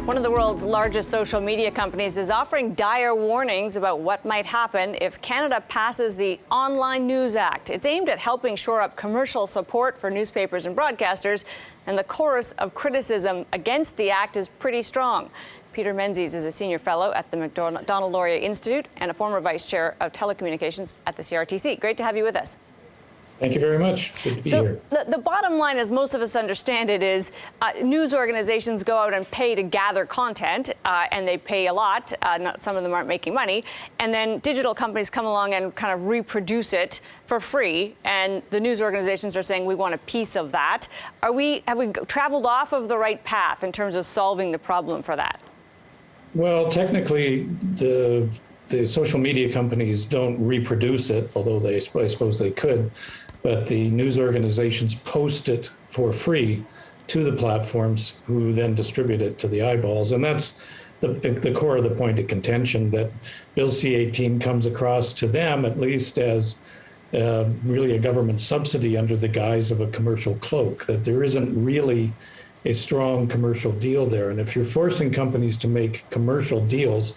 One of the world's largest social media companies is offering dire warnings about what might happen if Canada passes the Online News Act. It's aimed at helping shore up commercial support for newspapers and broadcasters, and the chorus of criticism against the act is pretty strong. Peter Menzies is a senior fellow at the Macdonald-Laurier Institute and a former vice chair of telecommunications at the CRTC. Great to have you with us. Thank you very much. Good to be here. The bottom line, as most of us understand it, is news organizations go out and pay to gather content, and they pay a lot. Some of them aren't making money. And then digital companies come along and kind of reproduce it for free. And the news organizations are saying we want a piece of that. Have we traveled off of the right path in terms of solving the problem for that? Well, technically, the social media companies don't reproduce it, although I suppose they could. But the news organizations post it for free to the platforms, who then distribute it to the eyeballs. And that's the core of the point of contention, that Bill C-18 comes across to them, at least, as really a government subsidy under the guise of a commercial cloak, that there isn't really a strong commercial deal there. And if you're forcing companies to make commercial deals,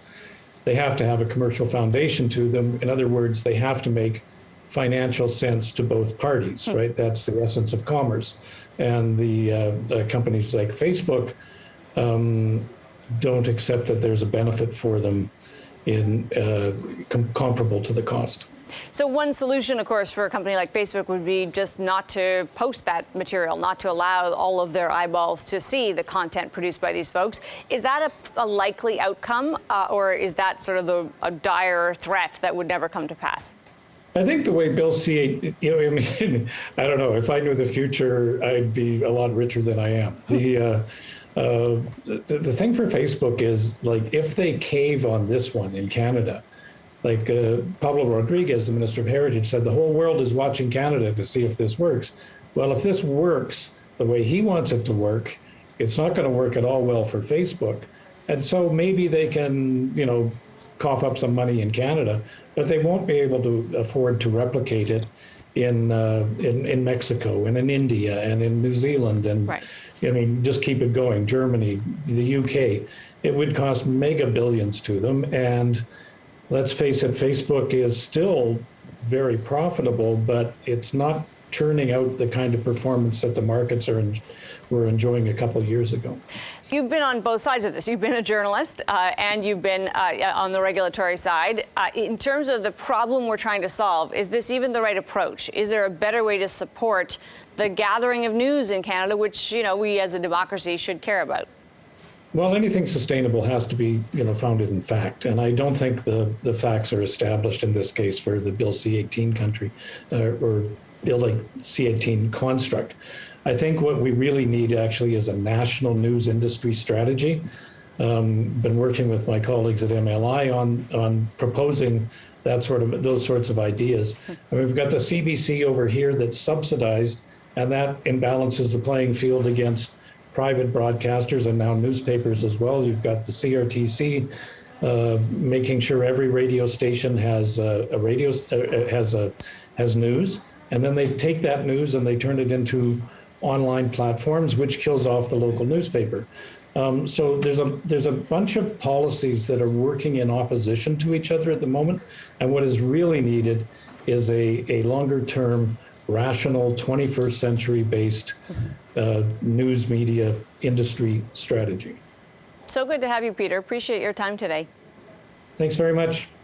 they have to have a commercial foundation to them. In other words, they have to make financial sense to both parties, right? That's the essence of commerce. And the companies like Facebook don't accept that there's a benefit for them in comparable to the cost. So one solution, of course, for a company like Facebook would be just not to post that material, not to allow all of their eyeballs to see the content produced by these folks. Is that a likely outcome, or is that sort of a dire threat that would never come to pass? I think the way Bill C-8, I mean, I don't know, if I knew the future, I'd be a lot richer than I am. The thing for Facebook is, like, if they cave on this one in Canada, like Pablo Rodriguez, the Minister of Heritage, said the whole world is watching Canada to see if this works. Well, if this works the way he wants it to work, it's not going to work at all well for Facebook. And so maybe they can, cough up some money in Canada, but they won't be able to afford to replicate it in Mexico and in India and in New Zealand and right. I mean, just keep it going. Germany, the UK. It would cost mega billions to them, and let's face it, Facebook is still very profitable, but it's not churning out the kind of performance that the markets were enjoying a couple of years ago. You've been on both sides of this. You've been a journalist and you've been on the regulatory side. In terms of the problem we're trying to solve, is this even the right approach? Is there a better way to support the gathering of news in Canada, which, we as a democracy should care about? Well, anything sustainable has to be, founded in fact, and I don't think the facts are established in this case for the Bill C-18 country or Bill C-18 construct. I think what we really need actually is a national news industry strategy. Been working with my colleagues at MLI on proposing those sorts of ideas. And we've got the CBC over here that's subsidized, and that imbalances the playing field against private broadcasters and now newspapers as well. You've got the CRTC making sure every radio station has has news, and then they take that news and they turn it into online platforms, which kills off the local newspaper. So there's a bunch of policies that are working in opposition to each other at the moment, and what is really needed is a longer-term, rational, 21st century-based news media industry strategy. So good to have you, Peter. Appreciate your time today. Thanks very much.